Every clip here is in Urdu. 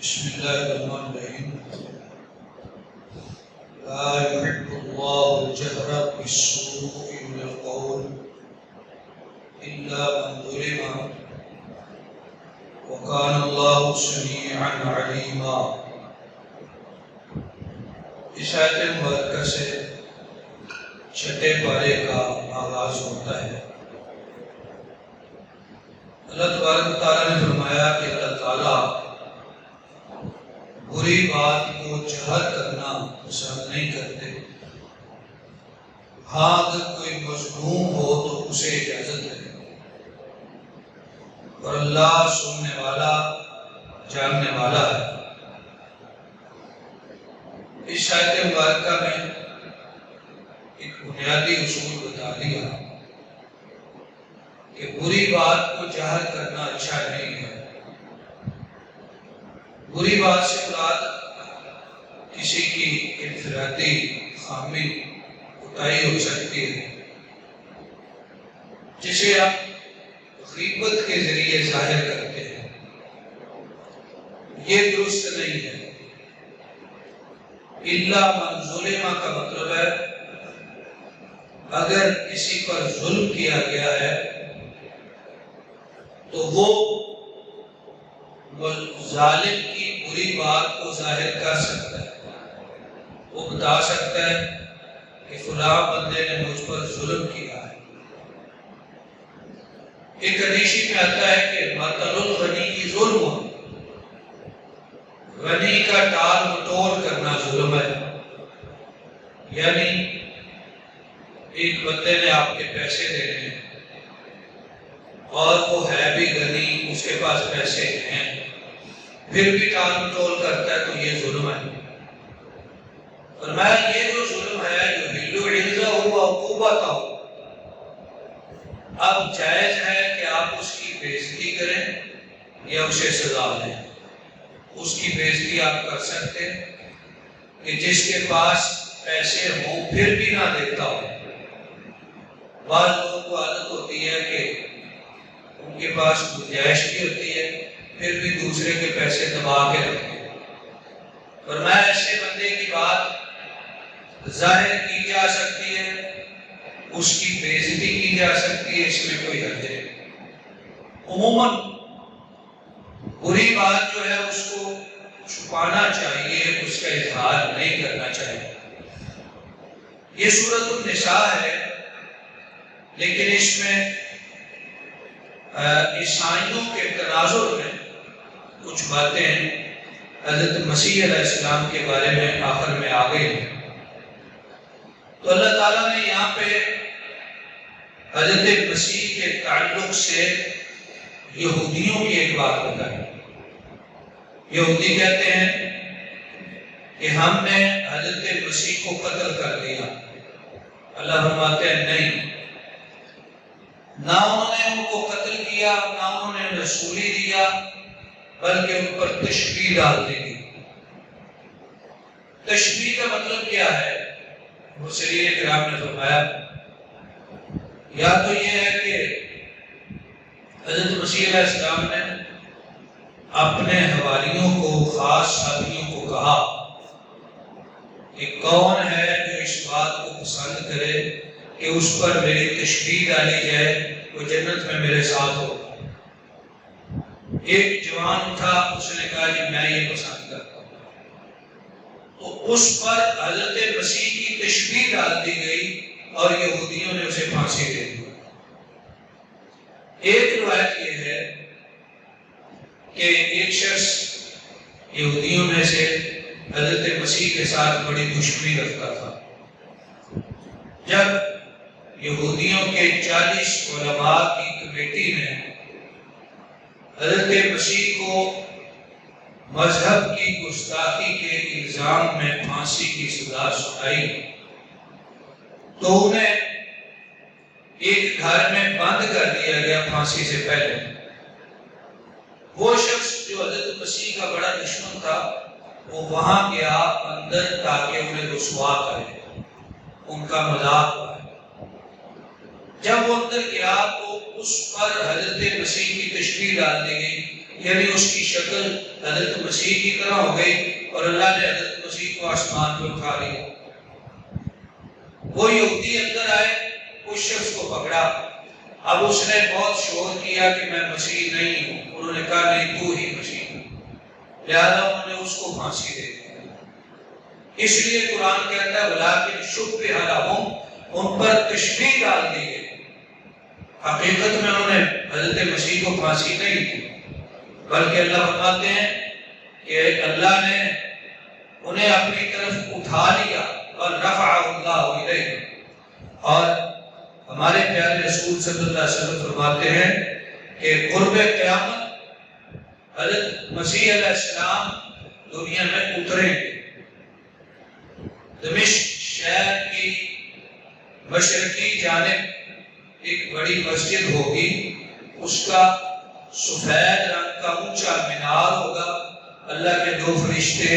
بسم الله الرحمن الرحيم. لا يحب الله الجهر بالسوء من القول إلا من ظلم وكان الله سميعا عليما. اس آیت مبارکہ سے چھٹے پارے کا آغاز ہوتا ہے۔ اللہ تبارک تعالیٰ نے فرمایا کہ اللہ تعالیٰ بری بات کو جہر کرنا پسند نہیں کرتے۔ ہاں اگر کوئی مظلوم ہو تو اسے اجازت دے، اور اللہ سننے والا جاننے والا ہے۔ اس آیت مبارکہ میں ایک بنیادی اصول بتا دیا کہ بری بات کو جہر کرنا اچھا نہیں ہے۔ بری بات سے مراد کسی کی انفرادی خامی کوتاہی ہو سکتی ہے جسے آپ غیبت کے ذریعے ظاہر کرتے ہیں، یہ درست نہیں ہے۔ الا من ظلم کا مطلب ہے اگر کسی پر ظلم کیا گیا ہے تو وہ ظالم کی بری بات کو ظاہر کر سکتا ہے، وہ بتا سکتا ہے کہ فلاں بندے نے مجھ پر ظلم کیا ہے۔ ایک حدیث میں آتا ہے کہ مثل الغنی کی ظلم، غنی کا ٹال مٹول کرنا ظلم ہے۔ یعنی ایک بندے نے آپ کے پیسے دینے ہیں اور وہ ہے بھی غنی، اس کے پاس پیسے ہیں، پھر بھی ٹال مٹول کرتا ہے تو یہ ظلم ہے۔ فرمایا یہ جو ظلم ہے جو بلو عزہ ہوا عقوبت ہو، اب جائز ہے کہ آپ اس کی بےعزتی کریں یا اسے سزا دیں۔ اس کی بےعزتی آپ کر سکتے ہیں کہ جس کے پاس پیسے ہوں پھر بھی نہ دیتا ہو۔ بعض لوگوں کو عادت ہوتی ہے کہ ان کے پاس گنجائش بھی ہوتی ہے پھر بھی دوسرے کے پیسے دبا کے رکھتے ہیں۔ فرمایا ایسے بندے کی بات ظاہر کی جا سکتی ہے، اس کی بےعزتی کی جا سکتی ہے، اس میں کوئی حرج نہیں۔ عموماً بری بات جو ہے اس کو چھپانا چاہیے، اس کا اظہار نہیں کرنا چاہیے۔ یہ سورۃ النساء ہے، لیکن اس میں عیسائیوں کے تناظر میں کچھ باتیں حضرت مسیح علیہ السلام کے بارے میں آخر میں آ گئی ہیں۔ تو اللہ تعالیٰ نے یہاں پہ حضرت مسیح کے تعلق سے یہودیوں کی ایک بات بتائی۔ یہودی کہتے ہیں کہ ہم نے حضرت مسیح کو قتل کر دیا۔ اللہ فرماتے ہیں نہیں، نہ انہوں نے ان کو قتل کیا، نہ انہوں نے رسولی دیا، بلکہ ان پر تشبیہ ڈال دی گئی۔ تشبیہ کا مطلب کیا ہے؟ مفسرین کرام نے فرمایا یا تو یہ ہے کہ حضرت مسیح علیہ السلام نے اپنے حواریوں کو، خاص ساتھیوں کو کہا کہ کون ہے جو اس بات کو پسند کرے کہ اس پر میری تشبیہ ڈالی جائے، وہ جنت میں میرے ساتھ ہو۔ ایک جوان اٹھا، اس نے کہا کہ میں یہ پسند کرتا ہوں، تو اس پر حضرت مسیح کی تشبیہ ڈال دی گئی اور یہودیوں نے اسے پھانسی دے دی۔ ایک روایت یہ ہے کہ ایک شخص یہودیوں میں سے حضرت مسیح کے ساتھ بڑی دشمنی رکھتا تھا۔ جب یہودیوں کے 40 علماء کی کمیٹی نے حضرت مسیح کو مذہب کی گستاخی کے الزام میں پھانسی کی سزا سنائی تو انہیں ایک گھر میں بند کر دیا گیا پھانسی سے پہلے۔ وہ شخص جو حضرت مسیح کا بڑا دشمن تھا وہ وہاں گیا اندر تاکہ انہیں رسوا کرے، ان کا مذاق اڑائے۔ جب وہ اندر گیا تو اس پر حضرت مسیح کی تشبیہ ڈال دی گئی یعنی اس کی شکل حضرت مسیح کی طرح ہو گئی اور اللہ نے حضرت مسیح کو آسمان پہ اٹھا لیا۔ وہ یہودی اندر آئے، اس شخص کو پکڑا، اب اس نے بہت شور کیا کہ میں مسیح نہیں ہوں، انہوں نے کہا نہیں تو ہی مسیح ہوں، لہذا انہوں نے اس کو پھانسی دے دیا۔ اس لیے قرآن کہتا ہے ولیکن شبہ لہم، ان پر تشبیہ ڈال دی گئی، حقیقت میں انہوں نے حضرت مسیح کو پھانسی نہیں دی، بلکہ اللہ فرماتے ہیں کہ اللہ نے انہیں اپنی طرف اٹھا لیا اور رفعہ اللہ الیہ۔ اور ہمارے پیارے رسول صلی اللہ علیہ وسلم فرماتے ہیں کہ قرب قیامت حضرت مسیح علیہ السلام دنیا میں اتریں گے۔ دمشق شہر کی مشرقی جانب ایک بڑی مسجد ہوگی، اس کا سفید رنگ کا اونچا مینار ہوگا، اللہ کے دو فرشتے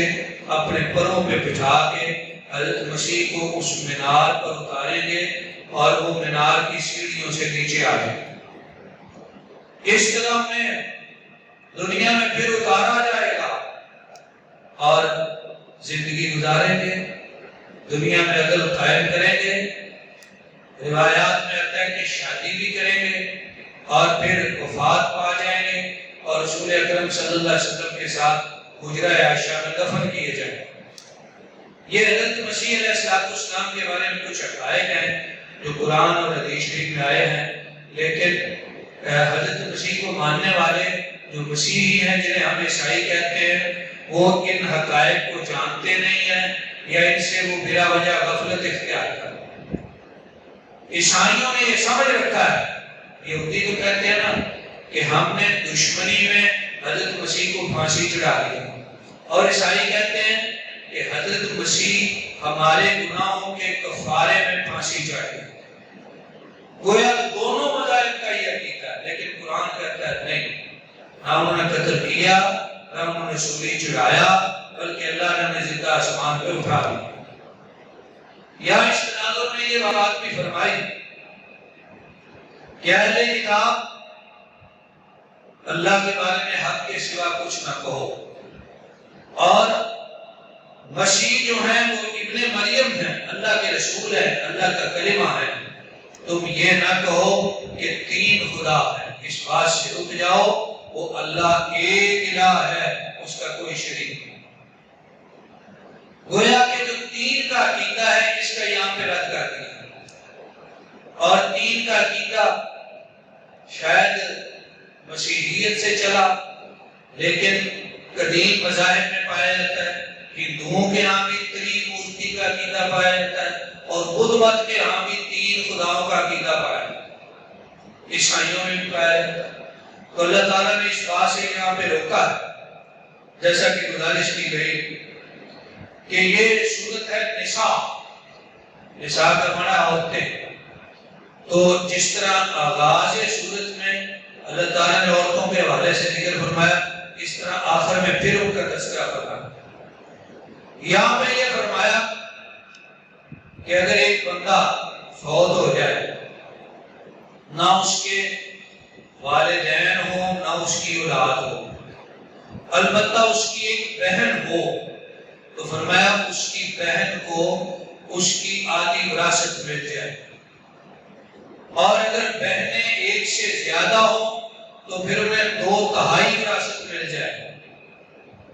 اپنے پروں پہ بٹھا کے حضرت مسیح کو اس مینار پر اتاریں گے اور وہ مینار کی سیڑھیوں سے نیچے آ جائیں گے۔ اس طرح میں دنیا میں پھر اتارا جائے گا اور زندگی گزاریں گے، دنیا میں عدل قائم کریں گے، روایات میں آتا ہے کہ شادی بھی کریں گے اور پھر وفات پا جائیں گے اور رسول اکرم صلی اللہ علیہ وسلم کے ساتھ حجرہ عائشہ میں دفن کیے جائیں گے۔ یہ حضرت مسیح علیہ السلام کے بارے میں کچھ حقائق ہیں جو قرآن اور حدیث شریف میں آئے ہیں، لیکن حضرت مسیح کو ماننے والے جو مسیحی ہیں جنہیں ہم عیسائی کہتے ہیں، وہ ان حقائق کو جانتے نہیں ہیں یا ان سے وہ بلا وجہ غفلت اختیار کرتے ہیں۔ عیسائیوں نے یہ سمجھ رکھا ہے، یہودی تو کہتے ہیں نا کہ ہم نے دشمنی میں حضرت مسیح کو پھانسی چڑھا دیا، اور عیسائی کہتے ہیں کہ حضرت مسیح ہمارے گناہوں کے کفارے میں پھانسی چڑھے۔ گویا دونوں مذاہب کا یہ عقیدہ ہے، لیکن قرآن کہتا ہے نہیں، نہ انہوں نے قتل کیا نہ انہوں نے سولی چڑھایا، بلکہ اللہ نے انہیں زندہ آسمان پہ اٹھا دیا۔ یا اس تناظر میں یہ بات بھی فرمائی کہ اہل کتاب اللہ کے بارے میں حق کے سوا کچھ نہ کہو، اور مسیح جو ہیں وہ ابن مریم ہیں، اللہ کے رسول ہیں، اللہ کا کلمہ ہے، تم یہ نہ کہو کہ تین خدا ہے، اس بات سے رک جاؤ، وہ اللہ ایک الہ ہے، اس کا کوئی شریک نہیں۔ گویا کہ جو تین کا عقیدہ ہے اس کا یہاں پہ رد کر دیا، اور تین کا عقیدہ شاید مسیحیت سے چلا، لیکن قدیم مذاہب میں پایا جاتا ہے، ہندوؤں کے ہاں بھی تین مورتی کا عقیدہ پایا جاتا ہے، اور بدھ مت کے ہاں بھی تین خداؤں کا عقیدہ پایا جاتا ہے، عیسائیوں میں بھی پایا جاتا ہے۔ تو اللہ تعالیٰ نے اس بات سے یہاں پہ روکا ہے، جیسا کہ گزارش کی گئی کہ یہ صورت ہے نساء، نساء کا معنی عورتیں، تو جس طرح آغاز صورت میں اللہ تعالیٰ نے عورتوں کے حوالے سے ذکر فرمایا، اس طرح آخر میں پھر ان کا تذکرہ فرمایا۔ یہاں پہ یہ فرمایا کہ اگر ایک بندہ فوت ہو جائے، نہ اس کے والدین ہو نہ اس کی اولاد ہو، البتہ اس کی ایک بہن ہو، تو فرمایا اس کی بہن کو اس کی آدھی وراثت مل جائے، اور اگر بہنیں ایک سے زیادہ ہو تو پھر انہیں 2/3 وراثت مل جائے۔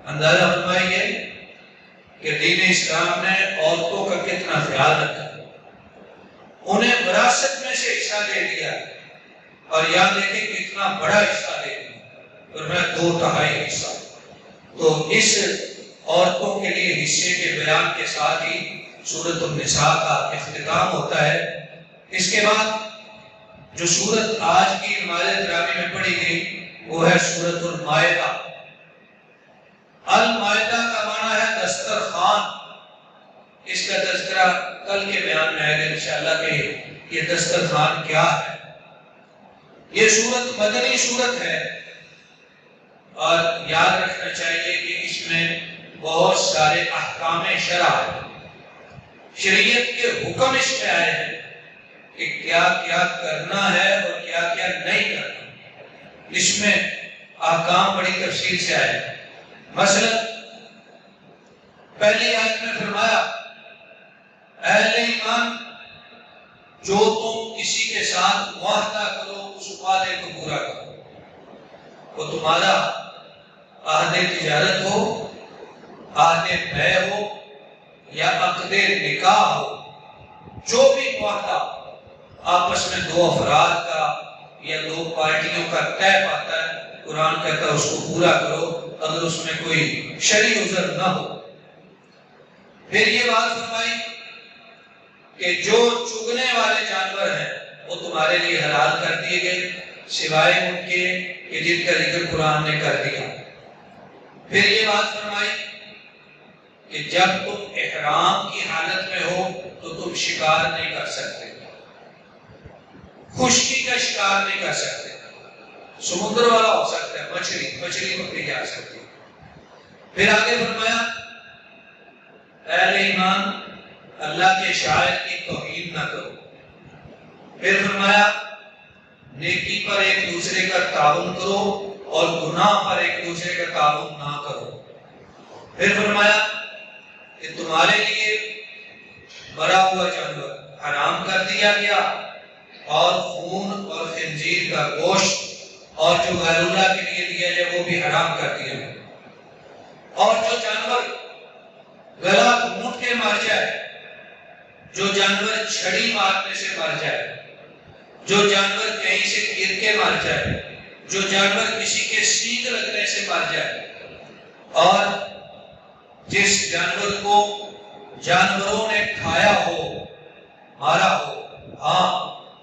اندازہ فرمائیے کہ دین اسلام نے عورتوں کا کتنا خیال رکھا، انہیں وراثت میں سے حصہ دے دیا، اور یاد دیکھیں کتنا بڑا حصہ دے دیا، اور میں 2/3 حصہ۔ تو اس عورتوں کے لیے حصے کے بیان کے ساتھ ہی سورۃ النساء کا اختتام ہوتا ہے۔ اس کے بعد جو سورت آج کی نماز تراویح میں پڑھی گئی وہ ہے سورۃ المائدہ۔ المائدہ کا معنی ہے دسترخوان۔ اس کا تذکرہ کل کے بیان میں آئے گا انشاءاللہ کہ یہ دسترخوان کیا ہے۔ یہ سورت مدنی سورت ہے، اور یاد رکھنا چاہیے کہ اس میں بہت سارے احکام شرع، شریعت کے حکم اس میں آئے ہیں کہ کیا کیا کرنا ہے اور کیا کیا نہیں کرنا۔ اس میں احکام بڑی تفصیل سے آئے. مثلا پہلی آیت میں فرمایا اہل ایمان جو تم کسی کے ساتھ معاہدہ کرو اس وعدے کو پورا کرو. وہ تمہارا عہد تجارت ہو، عہد بیع ہو یا عقد نکاح ہو، جو بھی معاہدہ آپس میں دو افراد کا یا دو پارٹیوں کا طے پاتا ہے، قرآن کہتا ہے اس کو پورا کرو اگر اس میں کوئی شرعی عذر نہ ہو. پھر یہ بات فرمائی کہ جو چگنے والے جانور ہیں وہ تمہارے لیے حلال کر دیے گئے سوائے ان کے کہ جن کا ذکر قرآن نے کر دیا. پھر یہ بات فرمائی کہ جب تم احرام کی حالت میں ہو تو تم شکار نہیں کر سکتے، خشکی کا شکار نہیں کر سکتے. سمندر والا ہو سکتا ہے، مچھلی پکڑی جا سکتی. پھر آگے فرمایا اہل ایمان اللہ کے شاعر کی توہین نہ کرو. پھر فرمایا نیکی پر ایک دوسرے کا تعاون کرو اور گناہ پر ایک دوسرے کا تعاون نہ کرو. پھر فرمایا کہ تمہارے لیے مرا ہوا جانور حرام کر دیا گیا اور خون اور خنزیر کا گوشت اور جو غیر اللہ کے لیے دیا جائے وہ بھی حرام کر دیا گیا. اور جو جانور گلا گھونٹ کے مر جائے، جو جانور چھڑی مارنے سے مر جائے، جو جانور کہیں سے گر کے مر جائے، جو جانور کسی کے سینگ لگنے سے مر جائے، اور جس جانور کو جانوروں نے کھایا ہو، مارا ہو، ہاں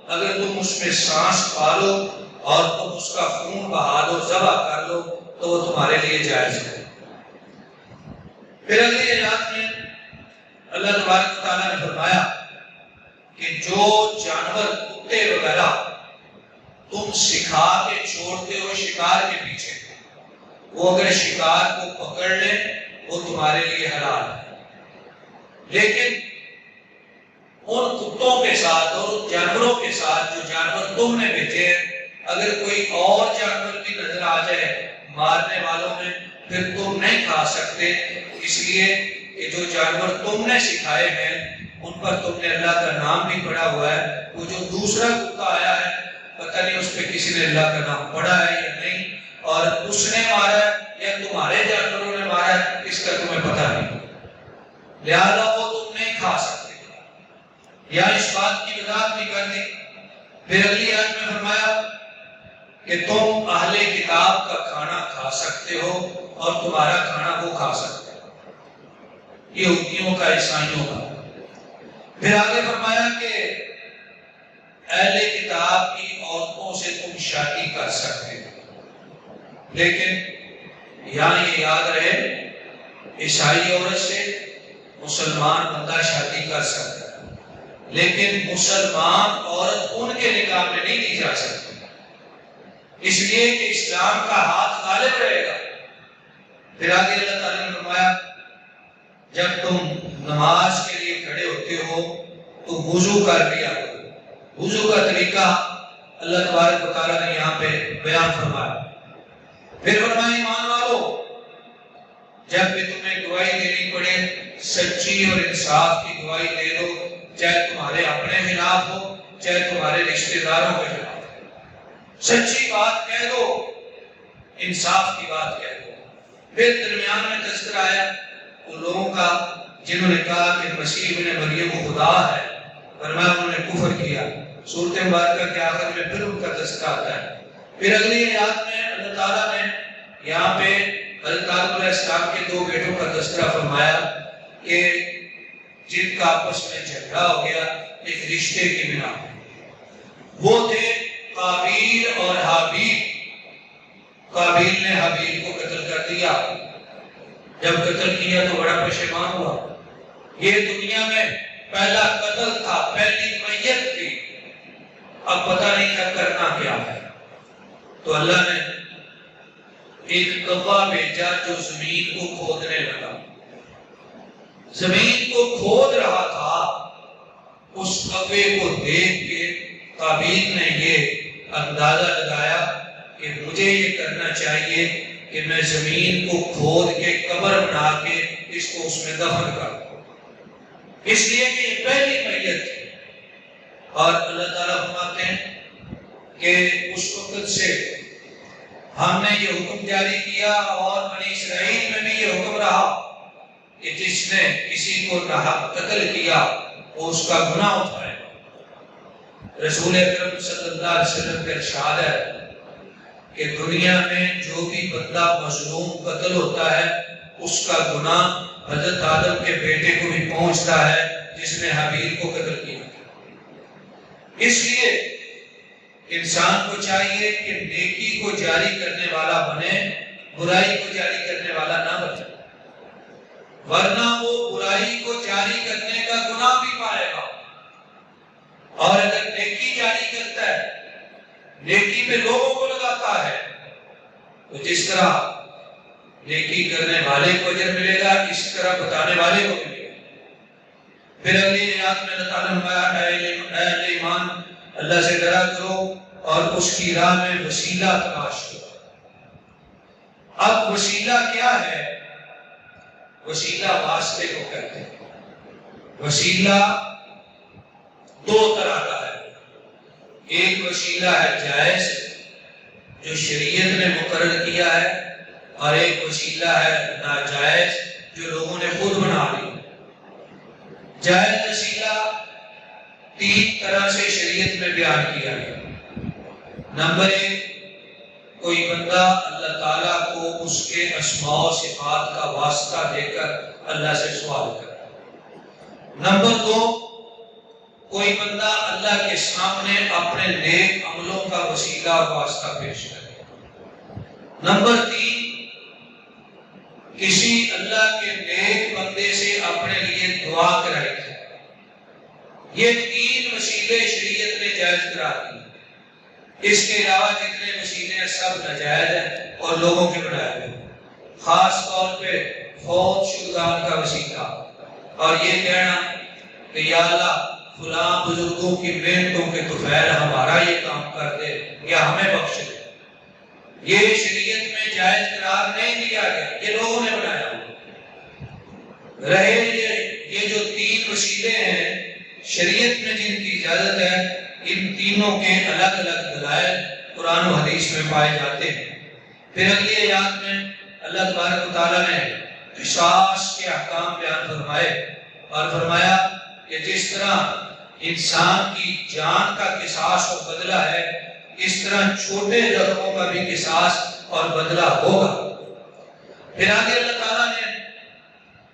اگر تم اس میں سانس پالو اور تم اس کا خون بہا دو، ذبح کر لو تو وہ تمہارے لیے جائز ہے. پھر اگلی آیات میں اللہ تبارک و تعالیٰ نے فرمایا کہ جو جانور کتے وغیرہ تم سکھا کے چھوڑتے ہو شکار کے پیچھے، وہ اگر شکار کو پکڑ لیں وہ تمہارے لیے حلال ہے. لیکن ان کتوں کے ساتھ اور ان جانوروں کے ساتھ جو جانور تم نے بھیجے اگر کوئی اور جانور بھی نظر آ جائے مارنے والوں میں پھر تم نہیں کھا سکتے، اس لیے کہ جو جانور تم نے سکھائے ہیں ان پر تم نے اللہ کا نام بھی پڑھا ہوا ہے. وہ جو دوسرا کتا آیا ہے پتہ نہیں اس پہ کسی نے اللہ کا نام پڑھا ہے یا نہیں، اور اس نے مارا ہے یا تمہارے جانوروں نے مارا ہے اس کا تمہیں پتہ نہیں، لہذا وہ تم نہیں کھا سکتے. یا اس بات کی وضاحت بھی کر دی. پھر اگلی آیت میں فرمایا کہ تم اہل کتاب کا کھانا کھا سکتے ہو اور تمہارا کھانا وہ کھا سکتے ہو، یہودیوں کا، عیسائیوں کا. پھر آگے فرمایا کہ اہل کتاب کی عورتوں سے تم شادی کر سکتے ہو، لیکن یہاں یہ یاد رہے عیسائی عورت سے مسلمان بندہ شادی کر سکتا ہے، لیکن مسلمان عورت ان کے نکاح میں نہیں دی جا سکتی، اس لیے کہ اسلام کا ہاتھ غالب رہے گا. پھر آگے اللہ تعالیٰ نے فرمایا جب تم نماز کے لیے کھڑے ہوتے ہو تو وضو کر لیا کرو. وضو کا طریقہ اللہ تبارک و تعالیٰ نے یہاں پہ بیان فرمایا. پھر فرمایا ایمان والو جب بھی تمہیں گواہی دینی پڑے سچی اور انصاف کی گواہی دے دو، چاہے تمہارے اپنے خلاف ہو چاہے تمہارے رشتہ داروں کے خلاف. سچی بات کہہ دو، انصاف کی بات کہہ دو. پھر درمیان میں تذکرہ آیا ان لوگوں کا جنہوں نے کہا کہ مسیح ابن مریم خدا ہے، فرمایا انہوں نے کفر کیا. سورۃ مبارکہ کے آخر میں پھر ان کا تذکرہ آتا ہے. پھر اگلی آیات میں اللہ تعالیٰ نے یہاں پہ حضرت آدم علیہ السلام کے دو بیٹوں کا تذکرہ فرمایا کہ جن کا آپس میں جھگڑا ہو گیا ایک رشتے کی بنا پہ. وہ تھے قابیل اور حابیل. قابیل نے حابیل کو قتل کر دیا. جب قتل کیا تو بڑا پشیمان ہوا. یہ دنیا میں پہلا قتل تھا، پہلی میت تھی، اب پتہ نہیں تھا کرنا کیا ہے. تو اللہ نے ایک کوا بھیجا جو زمین کو کھودنے لگا. زمین کو کھود رہا تھا. اس کوے کو دیکھ کے قابیل نے یہ اندازہ لگایا کہ مجھے یہ کرنا چاہیے کہ میں زمین کو کھود کے قبر بنا کے اس کو اس میں دفن کر دوں، اس لیے کہ یہ پہلی میت تھی۔ اور اللہ تعالیٰ فرماتے ہیں کہ اس وقت سے ہم نے یہ حکم جاری کیا اور بنی اسرائیل میں بھی یہ حکم رہا کہ جس نے کسی کو قتل کیا وہ اس کا گناہ اٹھائے۔ رسول اکرم صلی اللہ علیہ وسلم کا ارشاد ہے کہ دنیا میں جو بھی بندہ مظلوم قتل ہوتا ہے اس کا گناہ حضرت آدم کے بیٹے کو بھی پہنچتا ہے جس نے حابیل کو قتل کیا۔ اس لیے انسان کو چاہیے کہ نیکی کو جاری کرنے والا بنے، برائی کو جاری کرنے والا نہ بنے، ورنہ وہ برائی کو جاری کرنے کا گناہ بھی پائے گا۔ اور اگر نیکی جاری کرتا ہے، نیکی پہ لوگوں کو لگاتا ہے، تو جس طرح نیکی کرنے والے کو اجر ملے گا اس طرح بتانے والے کو ملے گا۔ پھر اگلی آیات میں اللہ تعالیٰ نے اے ایمان اللہ سے ڈرا کرو اور اس کی راہ میں وسیلہ تلاش کرو۔ اب وسیلہ کیا ہے؟ وسیلہ واسطے کو کہتے ہیں۔ وسیلہ دو طرح کا ہے، ایک وسیلہ ہے جائز جو شریعت نے مقرر کیا ہے، اور ایک وسیلہ ہے ناجائز جو لوگوں نے خود بنا لیا۔ جائز وسیلہ تین طرح سے شریعت میں بیان کیا گیا۔ نمبر ایک، کوئی بندہ اللہ تعالیٰ کو اس کے اسماء و صفات کا واسطہ دے کر اللہ سے سوال کرتا ہے۔ نمبر دو، کوئی بندہ اللہ کے سامنے اپنے نیک عملوں کا وسیلہ اور واسطہ پیش کرے۔ نمبر تین، کسی اللہ کے نیک بندے سے اپنے لیے دعا کرائی جائے۔ یہ تین وسیلے شریعت نے جائز قرار دیے۔ اس کے علاوہ جتنے وسیلے ہیں سب ناجائز ہیں اور لوگوں کے بنائے ہوئے، خاص طور پہ فوت شدگان کا وسیلہ، اور یہ کہنا کہ یا اللہ فلاں بزرگوں کی محنتوں کے طفیل ہمارا یہ کام کر دے یا ہمیں بخش دے، یہ شریعت میں جائز قرار نہیں دیا گیا، یہ لوگوں نے بنایا ہوا۔ رہے یہ جو تین وسیلے ہیں شریعت میں جن کی اجازت ہے، ان تینوں کے الگ الگ دلائل قرآن و حدیث میں پائے جاتے ہیں۔ پھر اگلی آیات میں اللہ تبارک و تعالیٰ نے قصاص کے احکام بیان فرمائے اور فرمایا کہ جس طرح انسان کی جان کا قصاص و بدلہ ہے، اس طرح چھوٹے زخموں کا بھی قصاص اور بدلہ ہوگا۔ پھر آگے اللہ تعالیٰ نے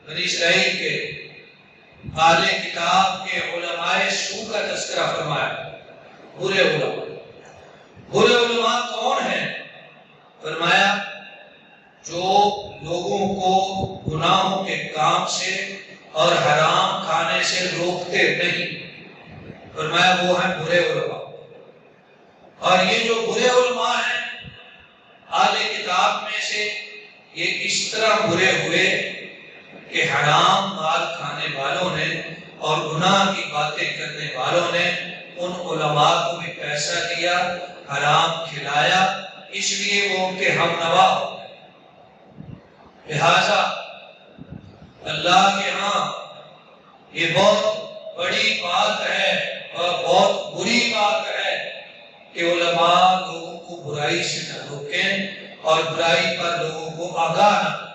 بنی اسرائیل کے اہل کتاب کے علماء سو کا تذکرہ فرمایا۔ برے علماء، برے علماء کون ہیں؟ فرمایا جو لوگوں کو گناہوں کے کام سے اور حرام کھانے سے روکتے نہیں، فرمایا وہ ہیں برے علماء۔ اور یہ جو برے علماء ہیں اہل کتاب میں سے، یہ اس طرح برے ہوئے کہ حرام مال کھانے والوں نے اور گناہ کی باتیں کرنے والوں نے ان علماء کو بھی پیسہ دیا، حرام کھلایا، اس لیے وہ ان کے ہم نوا ہو گئے۔ لہذا اللہ کے ہاں یہ بہت بڑی بات ہے اور بہت بری بات ہے کہ علماء لوگوں کو برائی سے نہ روکیں اور برائی پر لوگوں کو آگاہ نہ کریں۔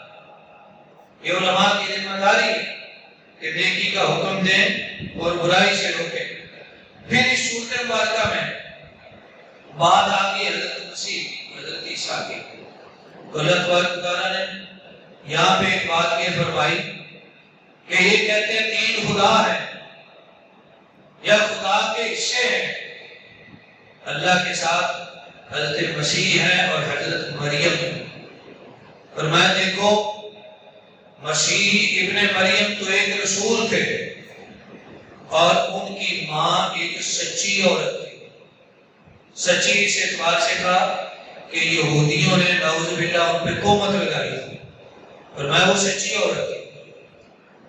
یہ علماء کی ذمہ داری ہے کہ نیکی کا حکم دیں اور برائی سے روکیں۔ پھر اس سورۃ مبارکہ میں بات آگئی حضرت مسیح حضرت عیسیٰ کی۔ اللہ تبارک و تعالیٰ نے یہاں پہ ایک بات یہ فرمائی کہ یہ کہتے ہیں تین خدا ہیں یا خدا کے حصے ہیں۔ اللہ کے ساتھ حضرت مسیح ہے اور حضرت مریم ہے۔ فرمایا دیکھو مسیح ابن مریم تو ایک رسول تھے اور ان کی ماں ایک سچی عورت تھی۔ سچی اس اعتبار سے کہا کہ یہودیوں نے نعوذ باللہ ان پہ تہمت لگائی تھی، فرمایا وہ سچی عورت تھی۔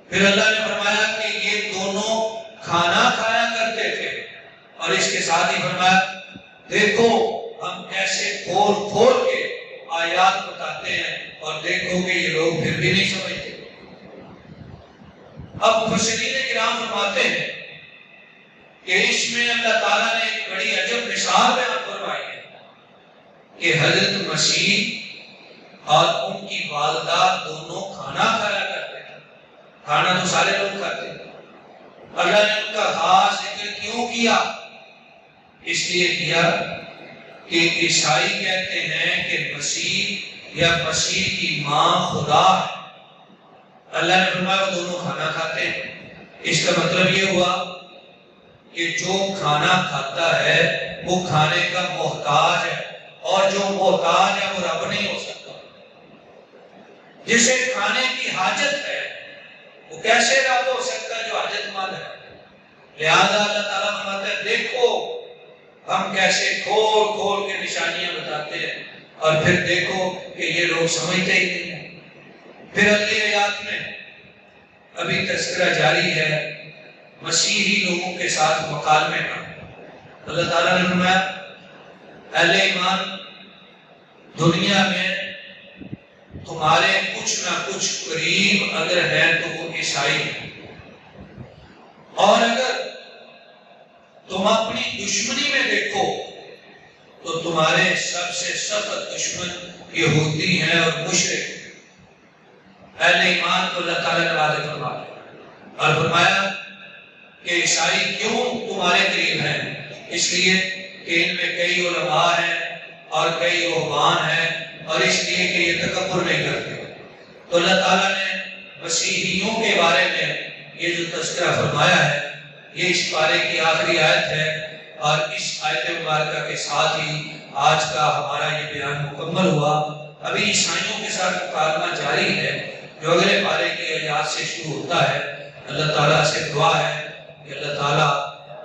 پھر اللہ نے فرمایا کہ یہ دونوں کھانا کھایا کرتے تھے، اور اس کے ساتھ ہی فرمایا دیکھو ہم کیسے کھول کھول کے آیات بتاتے ہیں اور دیکھو کہ یہ لوگ پھر بھی نہیں سمجھتے۔ اب مفسرین کرام فرماتے ہیں کہ اس میں اللہ تعالیٰ نے ایک بڑی عجب مثال بیان فرمائی ہے کہ حضرت مسیح اور ان کی والدہ دونوں کھانا کھایا کرتے تھے۔ کھانا تو سارے لوگ کھاتے تھے، اللہ نے ان کا خاص ذکر کیوں کیا؟ اس لیے کیا کہ عیسائی کہتے ہیں کہ مسیح یا مسیح کی ماں خدا ہے۔ اللہ نے فرمایا وہ دونوں کھانا کھاتے ہیں۔ اس کا مطلب یہ ہوا کہ جو کھانا کھاتا ہے وہ کھانے کا محتاج ہے، اور جو محتاج ہے وہ رب نہیں ہو سکتا۔ جسے کھانے کی حاجت ہے وہ کیسے رب ہو سکتا ہے جو حاجت مند ہے؟ لہذا اللہ تعالیٰ فرماتا ہے دیکھو ہم کیسے کھول کھول کے نشانیاں بتاتے ہیں، اور پھر دیکھو کہ یہ لوگ سمجھتے ہی نہیں ہیں۔ پھر اگلی آیات میں ابھی تذکرہ جاری ہے مسیحی لوگوں کے ساتھ مکالمے کا۔ اللہ تعالیٰ نے فرمایا اہل ایمان دنیا میں تمہارے کچھ نہ کچھ قریب اگر ہے تو وہ عیسائی ہیں، اور اگر تم اپنی دشمنی میں دیکھو تو تمہارے سب سے سخت دشمن یہودی ہیں اور مشرک۔ اہل ایمان کو اللہ تعالیٰ نے واضح فرمایا اور فرمایا کہ عیسائی کیوں تمہارے قریب ہیں؟ اس لیے کہ ان میں کئی علماء ہیں اور کئی رہبان ہیں، اور اس لیے کہ یہ تکبر نہیں کرتے۔ تو اللہ تعالیٰ نے مسیحیوں کے بارے میں یہ جو تذکرہ فرمایا ہے یہ اس پارے کی آخری آیت ہے، اور اس آیت مبارکہ کے ساتھ ہی آج کا ہمارا یہ بیان مکمل ہوا۔ ابھی عیسائیوں کے ساتھ مکالمہ جاری ہے جو اگلے پارے کی آیات سے شروع ہوتا ہے۔ اللہ تعالیٰ سے دعا ہے کہ اللہ تعالیٰ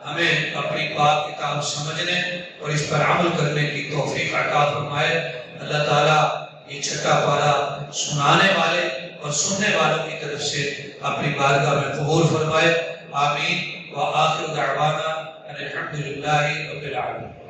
ہمیں اپنی پاک کتاب سمجھنے اور اس پر عمل کرنے کی توفیق عطا فرمائے۔ اللہ تعالیٰ یہ چھٹا پارہ سنانے والے اور سننے والوں کی طرف سے اپنی بارگاہ میں قبول فرمائے۔ آمین۔ وآخر دعوانا ان الحمد للہ رب العالمین۔